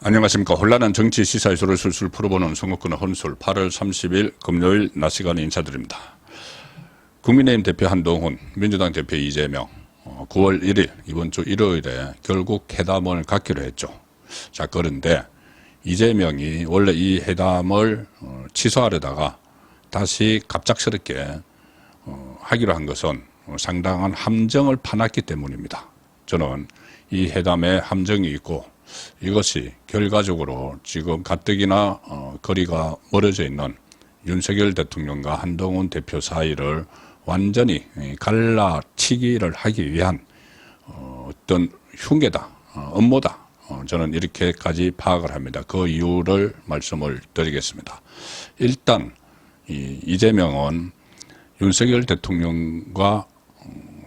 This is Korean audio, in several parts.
안녕하십니까. 혼란한 정치 시사 이슈를 술술 풀어보는 선거권의 혼술 8월 30일 금요일 낮 시간에 인사드립니다. 국민의힘 대표 한동훈, 민주당 대표 이재명 9월 1일 이번 주 일요일에 결국 회담을 갖기로 했죠. 자, 그런데 이재명이 원래 이 회담을 취소하려다가 다시 갑작스럽게 하기로 한 것은 상당한 함정을 파놨기 때문입니다. 저는 이 회담에 함정이 있고 이것이 결과적으로 지금 가뜩이나 거리가 멀어져 있는 윤석열 대통령과 한동훈 대표 사이를 완전히 갈라치기를 하기 위한 어떤 흉계다, 음모다. 저는 이렇게까지 파악을 합니다. 그 이유를 말씀을 드리겠습니다. 일단 이재명은 윤석열 대통령과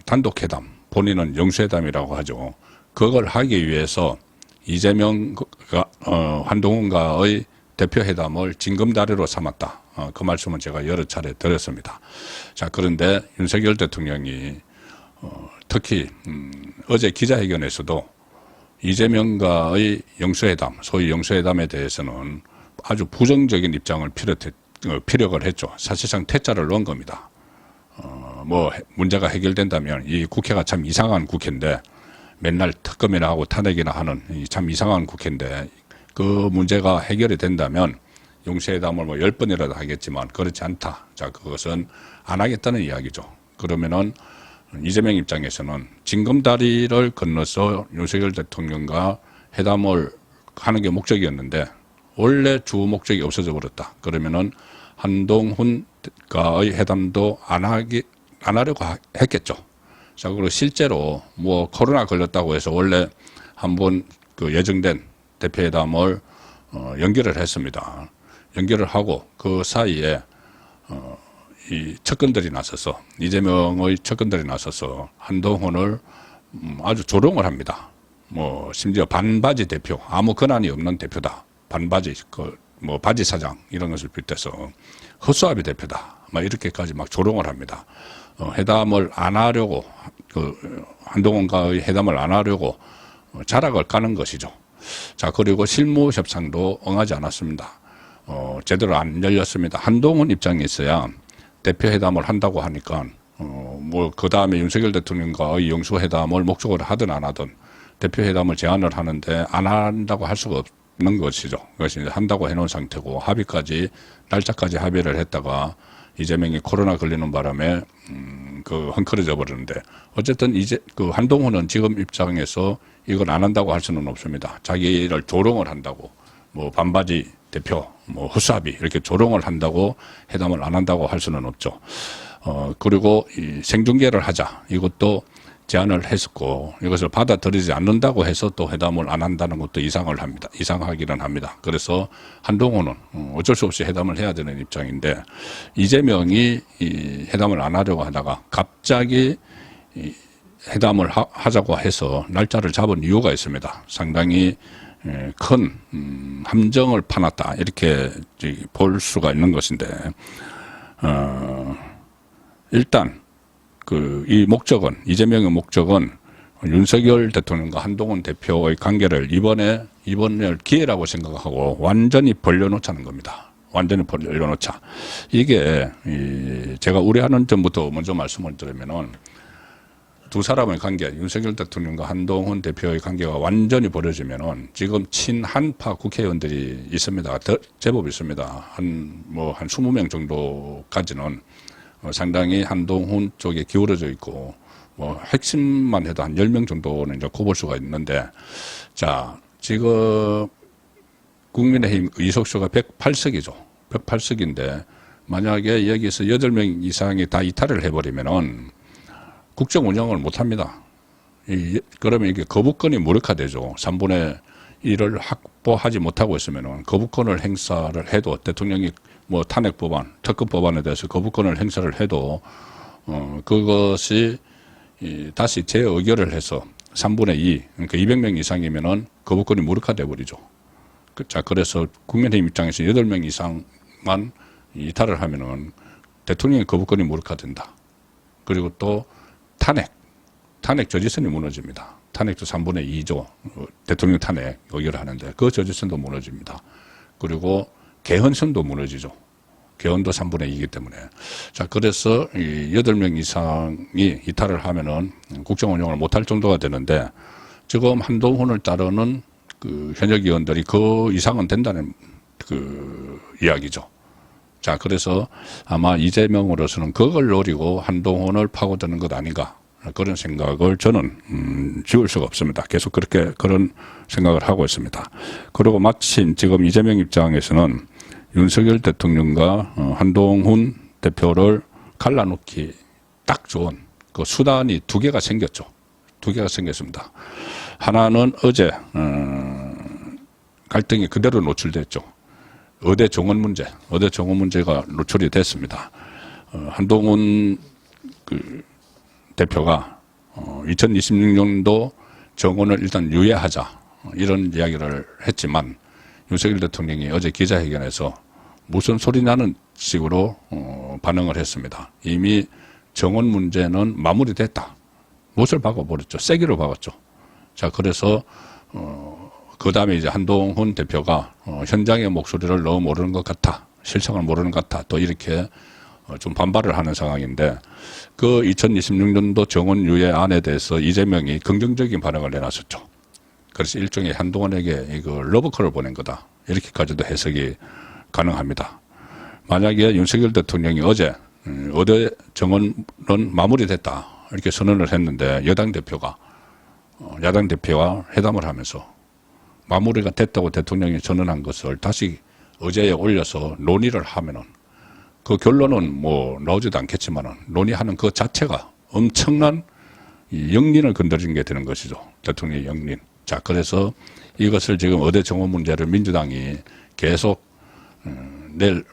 단독회담, 본인은 영수회담이라고 하죠. 그걸 하기 위해서 이재명과 한동훈과의 대표회담을 징검다리로 삼았다. 그 말씀은 제가 여러 차례 드렸습니다. 자, 그런데 윤석열 대통령이 특히 어제 기자회견에서도 이재명과의 영수회담, 소위 영수회담에 대해서는 아주 부정적인 입장을 피력을 했죠. 사실상 퇴짜를 놓은 겁니다. 문제가 해결된다면 이 국회가 참 이상한 국회인데 맨날 특검이나 하고 탄핵이나 하는 참 이상한 국회인데 그 문제가 해결이 된다면 영수회담을 10번이라도 하겠지만 그렇지 않다. 자, 그것은 안 하겠다는 이야기죠. 그러면은 이재명 입장에서는 징검다리를 건너서 윤석열 대통령과 회담을 하는 게 목적이었는데 원래 주 목적이 없어져 버렸다. 그러면은 한동훈과의 회담도 안 하려고 했겠죠. 자, 그리고 실제로 코로나 걸렸다고 해서 원래 한번 그 예정된 대표회담을 연기를 했습니다. 연기를 하고 그 사이에 이 측근들이 나서서 이재명의 측근들이 나서서 한동훈을 아주 조롱을 합니다. 심지어 반바지 대표, 아무 권한이 없는 대표다. 반바지 바지 사장 이런 것을 비롯해서 허수아비 대표다. 이렇게까지 조롱을 합니다. 회담을 안 하려고 한동훈과의 회담을 안 하려고 자락을 까는 것이죠. 자, 그리고 실무 협상도 응하지 않았습니다. 제대로 안 열렸습니다. 한동훈 입장에 있어야 대표 회담을 한다고 하니까 그 다음에 윤석열 대통령과의 영수회담을 목적으로 하든 안 하든 대표 회담을 제안을 하는데 안 한다고 할 수가 없는 것이죠. 그것이 한다고 해놓은 상태고 날짜까지 합의를 했다가 이재명이 코로나 걸리는 바람에 헝클어져 버리는데 어쨌든 한동훈은 지금 입장에서 이걸 안 한다고 할 수는 없습니다. 자기를 조롱을 한다고 반바지 대표 허수아비 이렇게 조롱을 한다고 회담을 안 한다고 할 수는 없죠. 그리고 이 생중계를 하자 이것도 제안을 했었고 이것을 받아들이지 않는다고 해서 또 회담을 안 한다는 것도 이상하기는 합니다. 그래서 한동훈은 어쩔 수 없이 회담을 해야 되는 입장인데 이재명이 이 회담을 안 하려고 하다가 갑자기 회담을 하자고 해서 날짜를 잡은 이유가 있습니다. 상당히 큰 함정을 파놨다 이렇게 볼 수가 있는 것인데 일단 이 목적은 이재명의 목적은 윤석열 대통령과 한동훈 대표의 관계를 이번을 기회라고 생각하고 완전히 벌려놓자는 겁니다. 완전히 벌려놓자. 이게 제가 우려하는 점부터 먼저 말씀을 드리면은 두 사람의 관계, 윤석열 대통령과 한동훈 대표의 관계가 완전히 벌어지면은 지금 친한파 국회의원들이 있습니다. 제법 있습니다. 한 20명 정도까지는 상당히 한동훈 쪽에 기울어져 있고 핵심만 해도 한 10명 정도는 이제 꼽을 수가 있는데 자, 지금 국민의힘 의석수가 108석이죠. 108석인데 만약에 여기서 8명 이상이 다 이탈을 해버리면은 국정 운영을 못 합니다. 그러면 이게 거부권이 무력화되죠. 3분의 1을 확보하지 못하고 있으면은 거부권을 행사를 해도 대통령이 탄핵 법안, 특검 법안에 대해서 거부권을 행사를 해도 그것이 다시 재의결을 해서 3분의 2, 그러니까 200명 이상이면은 거부권이 무력화돼 버리죠. 자, 그래서 국민의힘 입장에서 8명 이상만 이탈을 하면은 대통령의 거부권이 무력화된다. 그리고 또 탄핵 저지선이 무너집니다. 탄핵도 3분의 2조 대통령 탄핵 의결을 하는데 그 저지선도 무너집니다. 그리고 개헌선도 무너지죠. 개헌도 3분의 2이기 때문에. 자, 그래서 이 8명 이상이 이탈을 하면은 국정 운영을 못할 정도가 되는데 지금 한동훈을 따르는 그 현역 의원들이 그 이상은 된다는 그 이야기죠. 자, 그래서 아마 이재명으로서는 그걸 노리고 한동훈을 파고드는 것 아닌가. 그런 생각을 저는 지울 수가 없습니다. 계속 그런 생각을 하고 있습니다. 그리고 마침 지금 이재명 입장에서는 윤석열 대통령과 한동훈 대표를 갈라놓기 딱 좋은 그 수단이 두 개가 생겼죠. 두 개가 생겼습니다. 하나는 어제 갈등이 그대로 노출됐죠. 의대 정원 문제가 노출이 됐습니다. 한동훈 그 대표가 2026년도 정원을 일단 유예하자 이런 이야기를 했지만 윤석열 대통령이 어제 기자회견에서 무슨 소리 나는 식으로 반응을 했습니다. 이미 정원 문제는 마무리됐다. 못을 박아버렸죠. 세기로 박았죠. 자, 그래서 그 다음에 이제 한동훈 대표가 현장의 목소리를 너무 모르는 것 같아. 실상을 모르는 것 같아. 또 이렇게 좀 반발을 하는 상황인데 그 2026년도 정원 유예안에 대해서 이재명이 긍정적인 반응을 내놨었죠. 그래서 일종의 한동훈에게 이거 러브콜을 보낸 거다. 이렇게까지도 해석이 가능합니다. 만약에 윤석열 대통령이 어제 의대 정원은 마무리됐다. 이렇게 선언을 했는데 야당 대표와 회담을 하면서 마무리가 됐다고 대통령이 선언한 것을 다시 의제에 올려서 논의를 하면은 그 결론은 뭐 나오지도 않겠지만은 논의하는 그 자체가 엄청난 영린을 건드린 게 되는 것이죠. 대통령의 영린. 자, 그래서 이것을 지금 의대 정원 문제를 민주당이 계속 내일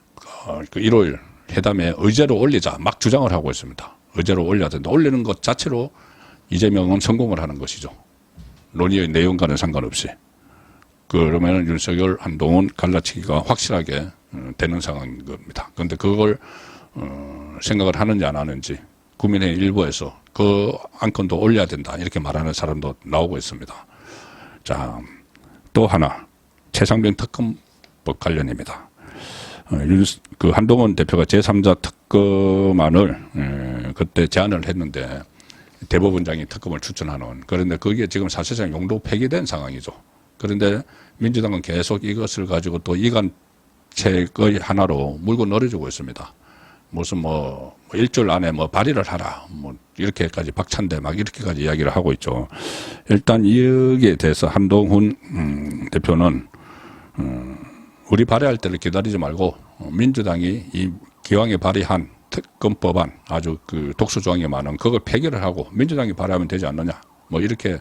그 1월 회담에 의제로 올리자 막 주장을 하고 있습니다. 의제로 올려야 된다. 올리는 것 자체로 이재명은 성공을 하는 것이죠. 논의의 내용과는 상관없이. 그러면 윤석열, 한동훈 갈라치기가 확실하게 되는 상황인 겁니다. 그런데 그걸 생각을 하는지 안 하는지 국민의힘 일부에서 그 안건도 올려야 된다 이렇게 말하는 사람도 나오고 있습니다. 자, 또 하나 최상병 특검법 관련입니다. 그 한동훈 대표가 제3자 특검안을 그때 제안을 했는데 대법원장이 특검을 추천하는, 그런데 그게 지금 사실상 용도 폐기된 상황이죠. 그런데 민주당은 계속 이것을 가지고 또 이간책의 하나로 물고 늘어지고 있습니다. 무슨 뭐 일주일 안에 뭐 발의를 하라 뭐 이렇게까지 박찬대 막 이렇게까지 이야기를 하고 있죠. 일단 여기에 대해서 한동훈 대표는 우리 발의할 때를 기다리지 말고 민주당이 이 기왕에 발의한 특검법안 아주 그 독소 조항이 많은 그걸 폐기를 하고 민주당이 발의하면 되지 않느냐 뭐 이렇게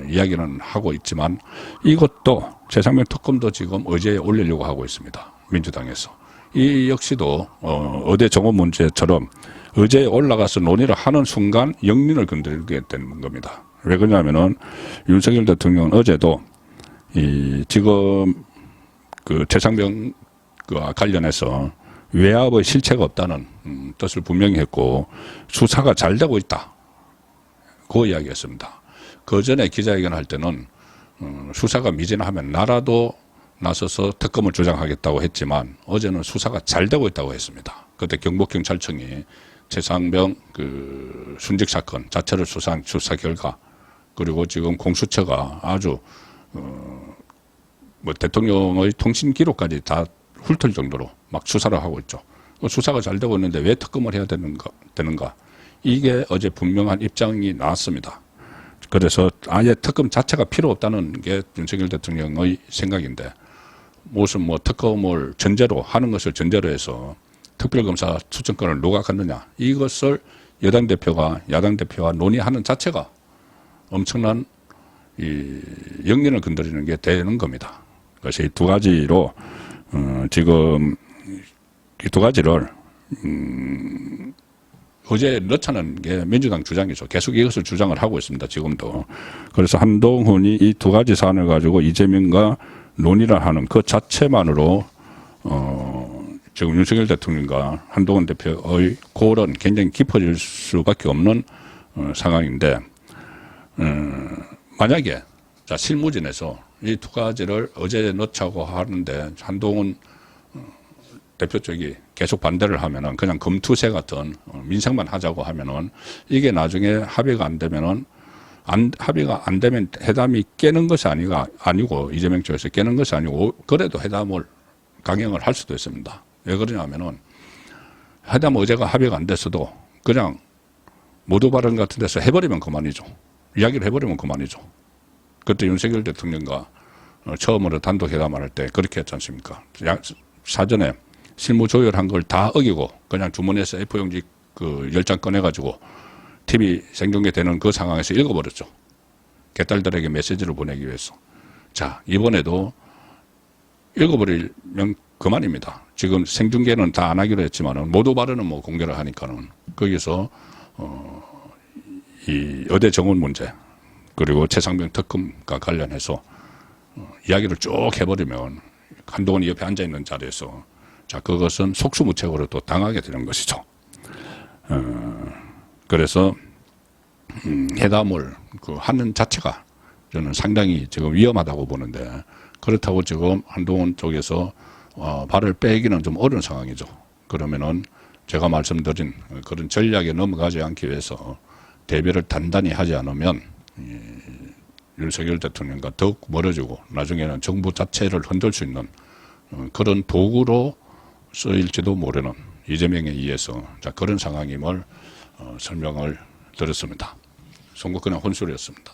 이야기는 하고 있지만 이것도 최상병 특검도 지금 의제에 올리려고 하고 있습니다. 민주당에서. 이 역시도 의대 정원 문제처럼 의제에 올라가서 논의를 하는 순간 영린을 건드리게 되는 겁니다. 왜 그러냐면은 윤석열 대통령은 어제도 지금 그 최상병과 관련해서 외압의 실체가 없다는 뜻을 분명히 했고 수사가 잘 되고 있다. 그 이야기였습니다. 그 전에 기자회견 할 때는 수사가 미진하면 나라도 나서서 특검을 주장하겠다고 했지만 어제는 수사가 잘 되고 있다고 했습니다. 그때 경북경찰청이 최상병 그 순직 사건 자체를 수사한 수사 결과 그리고 지금 공수처가 아주 뭐 대통령의 통신 기록까지 다 훑을 정도로 막 수사를 하고 있죠. 수사가 잘 되고 있는데 왜 특검을 해야 되는가? 이게 어제 분명한 입장이 나왔습니다. 그래서 아예 특검 자체가 필요 없다는 게 윤석열 대통령의 생각인데 무슨 뭐 특검을 전제로 하는 것을 전제로 해서 특별검사 추천권을 누가 갖느냐 이것을 여당 대표가 야당 대표와 논의하는 자체가 엄청난 이 영린을 건드리는 게 되는 겁니다. 그래서 이 두 가지로 지금 이 두 가지를 의제에 넣자는 게 민주당 주장이죠. 계속 이것을 주장을 하고 있습니다. 지금도. 그래서 한동훈이 이 두 가지 사안을 가지고 이재명과 논의를 하는 그 자체만으로 지금 윤석열 대통령과 한동훈 대표의 고언은 굉장히 깊어질 수밖에 없는 상황인데 만약에 자 실무진에서 이 두 가지를 어제 넣자고 하는데 한동훈 대표 쪽이 계속 반대를 하면은 그냥 금투세 같은 민생만 하자고 하면은 이게 나중에 합의가 안 되면은 합의가 안 되면 회담이 깨는 것이 아니고 이재명 쪽에서 깨는 것이 아니고 그래도 회담을 강행을 할 수도 있습니다. 왜 그러냐면은 회담 어제가 합의가 안 됐어도 그냥 모두 발언 같은 데서 해버리면 그만이죠. 이야기를 해버리면 그만이죠. 그때 윤석열 대통령과 처음으로 단독 회담을 할 때 그렇게 했지 않습니까? 사전에 실무 조율한 걸 다 어기고 그냥 주머니에서 A4용지 그 10장 꺼내가지고 TV 생중계되는 그 상황에서 읽어버렸죠. 개딸들에게 메시지를 보내기 위해서. 자, 이번에도 읽어버리면 그만입니다. 지금 생중계는 다 안 하기로 했지만은 모두 발언은 뭐 공개를 하니까는 거기서 이 여대 정원 문제 그리고 최상병 특검과 관련해서 이야기를 쭉 해버리면 한동훈이 옆에 앉아 있는 자리에서 자 그것은 속수무책으로 또 당하게 되는 것이죠. 그래서 회담을 하는 자체가 저는 상당히 지금 위험하다고 보는데 그렇다고 지금 한동훈 쪽에서 발을 빼기는 좀 어려운 상황이죠. 그러면은 제가 말씀드린 그런 전략에 넘어가지 않기 위해서 대비를 단단히 하지 않으면 윤석열 대통령과 더욱 멀어지고 나중에는 정부 자체를 흔들 수 있는 그런 도구로 쓰일지도 모르는 이재명에 의해서 자 그런 상황임을 설명을 드렸습니다. 송국근의 혼술이었습니다.